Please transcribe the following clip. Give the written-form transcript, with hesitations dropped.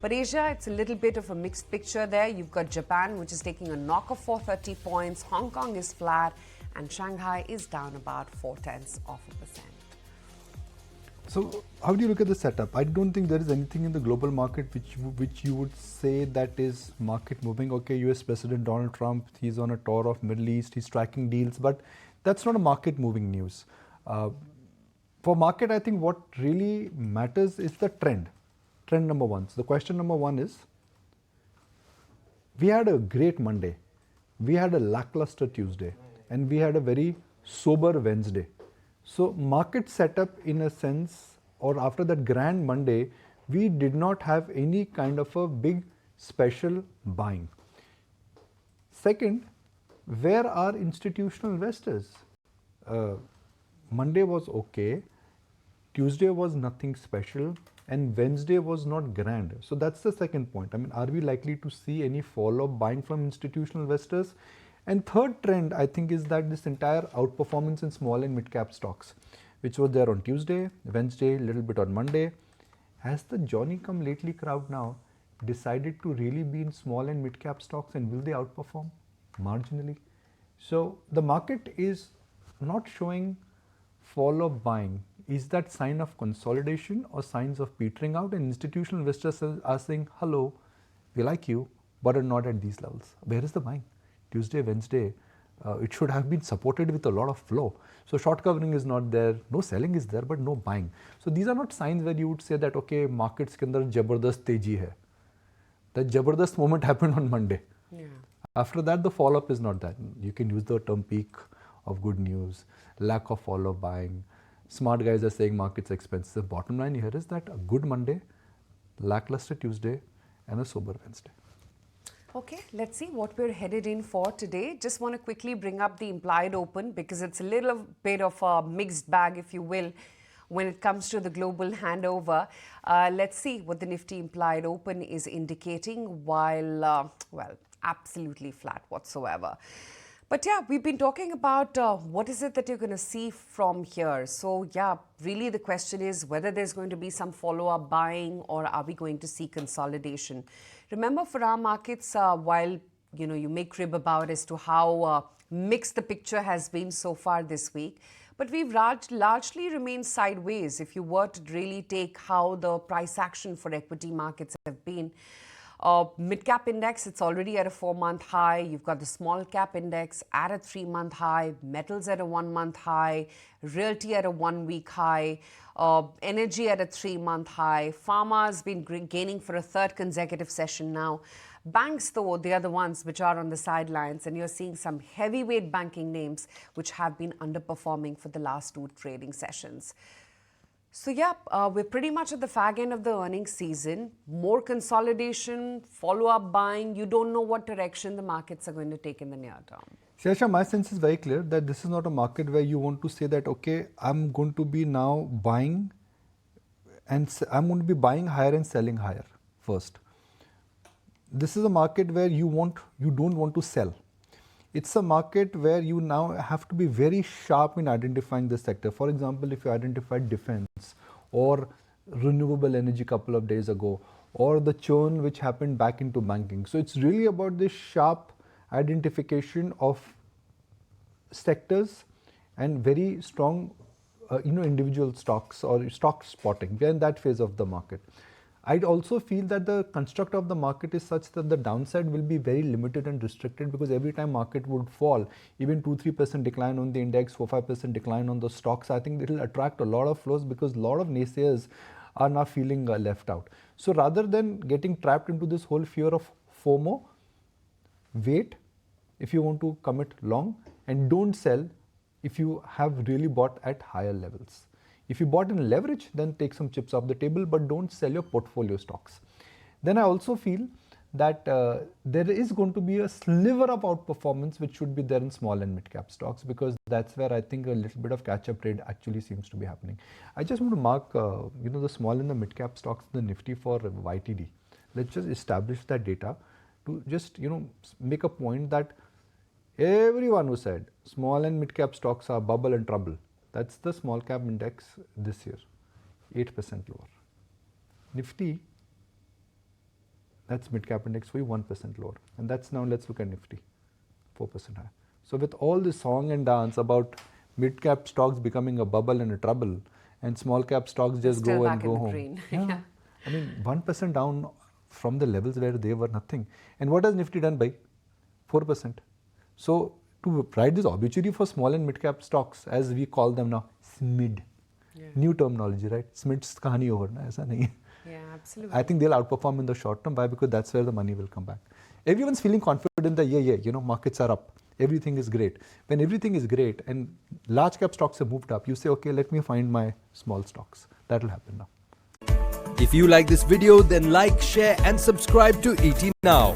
But Asia, it's a little bit of a mixed picture there. You've got Japan, which is taking a knock of 430 points. Hong Kong is flat, and Shanghai is down about 0.4%. So, how do you look at the setup? I don't think there is anything in the global market which you would say that is market moving. Okay, US President Donald Trump, he's on a tour of Middle East, he's tracking deals, but that's not a market moving news. For market, I think what really matters is the trend. Trend number one. So the question number one is, we had a great Monday, we had a lackluster Tuesday, and we had a very sober Wednesday. So market setup in a sense, or after that grand Monday, we did not have any kind of a big special buying. Second, where are institutional investors? Monday was okay, Tuesday was nothing special, and Wednesday was not grand. So that's the second point. I mean, are we likely to see any follow-up buying from institutional investors? And third trend, I think, is that this entire outperformance in small and mid-cap stocks, which was there on Tuesday, Wednesday, a little bit on Monday, has the Johnny-come-lately crowd now decided to really be in small and mid-cap stocks, and will they outperform marginally? So the market is not showing follow-up buying. Is that sign of consolidation or signs of petering out? And institutional investors are saying, hello, we like you, but are not at these levels. Where is the buying? Tuesday, Wednesday, it should have been supported with a lot of flow. So short covering is not there, no selling is there, but no buying. So these are not signs where you would say that, okay, markets ke andar jabardast teji hai. The jabardast moment happened on Monday. Yeah. After that, the follow-up is not that. You can use the term peak of good news, lack of follow-up buying. Smart guys are saying markets expensive. The bottom line here is that a good Monday, lackluster Tuesday, and a sober Wednesday. Okay, let's see what we're headed in for today. Just want to quickly bring up the implied open because it's a little bit of a mixed bag, if you will, when it comes to the global handover. Let's see what the Nifty implied open is indicating while, well, absolutely flat whatsoever. But yeah, we've been talking about what is it that you're going to see from here. So yeah, really the question is whether there's going to be some follow-up buying or are we going to see consolidation. Remember, for our markets, while you may crib about as to how mixed the picture has been so far this week, but we've largely remained sideways if you were to really take how the price action for equity markets have been. Mid-cap index, it's already at a 4-month high. You've got the small cap index at a 3-month high, metals at a 1-month high, realty at a 1-week high, energy at a 3-month high. Pharma has been gaining for a third consecutive session now. Banks, though, they are the ones which are on the sidelines, and you're seeing some heavyweight banking names which have been underperforming for the last 2 trading sessions. So yeah, we're pretty much at the fag end of the earnings season. More consolidation, follow-up buying. You don't know what direction the markets are going to take in the near term. Shasha, my sense is very clear that this is not a market where you want to say that, okay, I'm going to be now buying and I'm going to be buying higher and selling higher first. This is a market where you don't want to sell. It's a market where you now have to be very sharp in identifying the sector. For example, if you identified defense or renewable energy a couple of days ago, or the churn which happened back into banking. So it's really about this sharp identification of sectors and very strong individual stocks or stock spotting. We are in that phase of the market. I'd also feel that the construct of the market is such that the downside will be very limited and restricted, because every time market would fall, even 2-3% decline on the index, 4-5% decline on the stocks, I think it will attract a lot of flows because a lot of naysayers are now feeling left out. So rather than getting trapped into this whole fear of FOMO, wait if you want to commit long, and don't sell if you have really bought at higher levels. If you bought in leverage, then take some chips off the table, but don't sell your portfolio stocks. Then I also feel that there is going to be a sliver of outperformance which should be there in small and mid-cap stocks, because that's where I think a little bit of catch-up trade actually seems to be happening. I just want to mark the small and the mid-cap stocks, the Nifty for YTD. Let's just establish that data to just make a point that everyone who said small and mid-cap stocks are bubble and trouble, that's the small cap index this year, 8% lower. Nifty That's mid cap index for you 1% lower. And that's now, let's look at Nifty, 4% higher. So with all this song and dance about mid cap stocks becoming a bubble and a trouble, and small cap stocks just Still go back and go in the home. green. Yeah. I mean, 1% down from the levels where they were nothing. And what has Nifty done by? 4%. So to write this obituary for small and mid cap stocks, as we call them now, SMID. Yeah. New terminology, right? SMID's kahani over, na? Aisa nahi hai. Yeah, absolutely. I think they'll outperform in the short term. Why? Because that's where the money will come back. Everyone's feeling confident that, markets are up. Everything is great. When everything is great and large cap stocks have moved up, you say, okay, let me find my small stocks. That will happen now. If you like this video, then like, share and subscribe to ET Now.